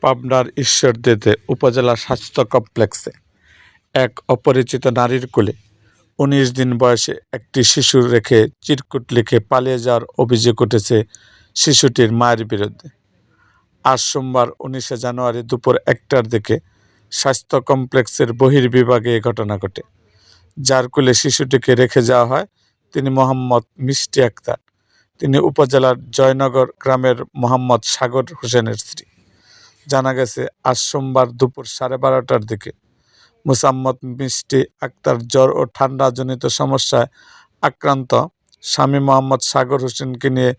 পাবনার ঈশ্বরদীতে উপজেলা স্বাস্থ্য কমপ্লেক্সে এক অপরিচিত নারীর কোলে ১৯ দিন বয়সে একটি শিশু রেখে চিরকুট লিখে পালিয়ে যাওয়ার অভিযোগ উঠেছে শিশুটির মায়ের বিরুদ্ধে। আজ সোমবার ১৯শে জানুয়ারি দুপুর ১টার দিকে স্বাস্থ্য কমপ্লেক্সের বহির্বিভাগে এ ঘটনা ঘটে। যার কোলে শিশুটিকে রেখে যাওয়া হয় তিনি মোহাম্মদ মিষ্টি আক্তার। তিনি উপজেলার জয়নগর গ্রামের মোহাম্মদ সাগর হোসেনের স্ত্রী। জানা গেছে, আজ সোমবার দুপুর 12:30টার দিকে মোসাম্মদ মিষ্টি আক্তার জ্বর ও ঠান্ডাজনিত সমস্যায় আক্রান্ত স্বামী মোহাম্মদ সাগর হোসেনকে নিয়ে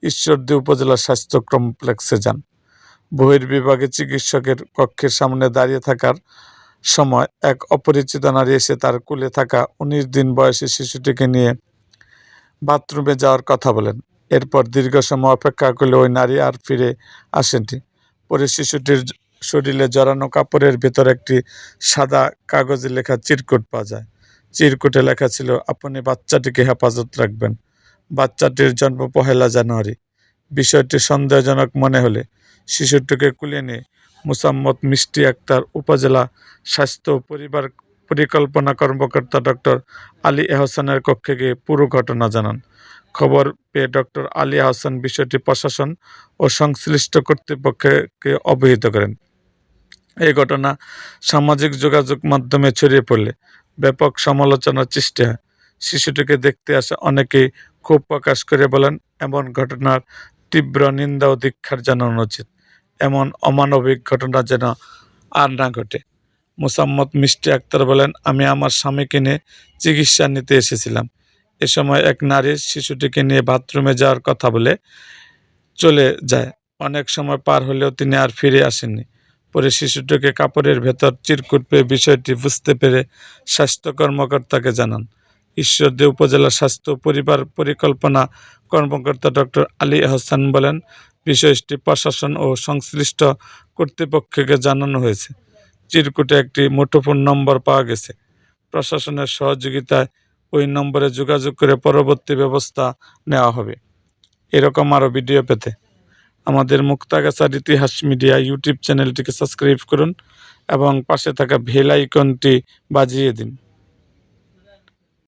ঈশ্বরদী উপজেলা স্বাস্থ্য কমপ্লেক্সে যান। বহির্বিভাগে চিকিৎসকের কক্ষের সামনে দাঁড়িয়ে থাকার সময় এক অপরিচিত নারী এসে তার কোলে থাকা ১৯ দিন বয়সী শিশুটিকে নিয়ে বাথরুমে যাওয়ার কথা বলেন। এরপর দীর্ঘ সময় অপেক্ষা করলে ওই নারী আর ফিরে আসেননি। পরে শিশুটির শরীরে জড়ানো কাপড়ের ভেতর একটি সাদা কাগজে লেখা চিরকুট পাওয়া যায়। চিরকুটে লেখা ছিল, আপনি বাচ্চাটিকে হেফাজত রাখবেন। বাচ্চাটির জন্ম ১লা জানুয়ারি। বিষয়টি সন্দেহজনক মনে হলে শিশুটিকে কুলে নিয়ে মোসাম্মদ মিষ্টি আক্তার উপজেলা স্বাস্থ্য ও পরিবার পরিকল্পনা কর্মকর্তা ডক্টর আলী আহসানের কক্ষে গিয়ে পুরো ঘটনা জানান। খবর পেয়ে ডক্টর আলী আহসান বিষয়টি প্রশাসন ও সংশ্লিষ্ট কর্তৃপক্ষকে অবহিত করেন। এই ঘটনা সামাজিক যোগাযোগ মাধ্যমে ছড়িয়ে পড়লে ব্যাপক সমালোচনার সৃষ্টি হয়। শিশুটিকে দেখতে আসা অনেকেই ক্ষোভ প্রকাশ করে বলেন, এমন ঘটনার তীব্র নিন্দা ও ধিক্কার জানানো উচিত। এমন অমানবিক ঘটনা যেন আর না ঘটে। মোসাম্মদ মিষ্টি আক্তার বলেন, আমি আমার স্বামীকে নিয়ে চিকিৎসা নিতে এসেছিলাম। এ সময় এক নারী শিশুটিকে নিয়ে বাথরুমে যাওয়ার কথা বলে চলে যায়। অনেক সময় পার হলেও তিনি আর ফিরে আসেননি। পরে শিশুটিকে কাপড়ের ভেতর চিরকুট পেয়ে বিষয়টি বুঝতে পেরে স্বাস্থ্য কর্মকর্তাকে জানান। ঈশ্বরদী উপজেলা স্বাস্থ্য পরিবার পরিকল্পনা কর্মকর্তা ডক্টর আলী আহসান বলেন, বিষয়টি প্রশাসন ও সংশ্লিষ্ট কর্তৃপক্ষকে জানানো হয়েছে। চিরকুটে একটি মুঠোফোন নম্বর পাওয়া গেছে। প্রশাসনের সহযোগিতায় ওই নম্বরে যোগাযোগ করে পরবর্তী ব্যবস্থা নেওয়া হবে। এরকম আরও ভিডিও পেতে আমাদের মুক্তাগাছার ইতিহাস মিডিয়া ইউটিউব চ্যানেলটিকে সাবস্ক্রাইব করুন এবং পাশে থাকা বেল আইকনটি বাজিয়ে দিন।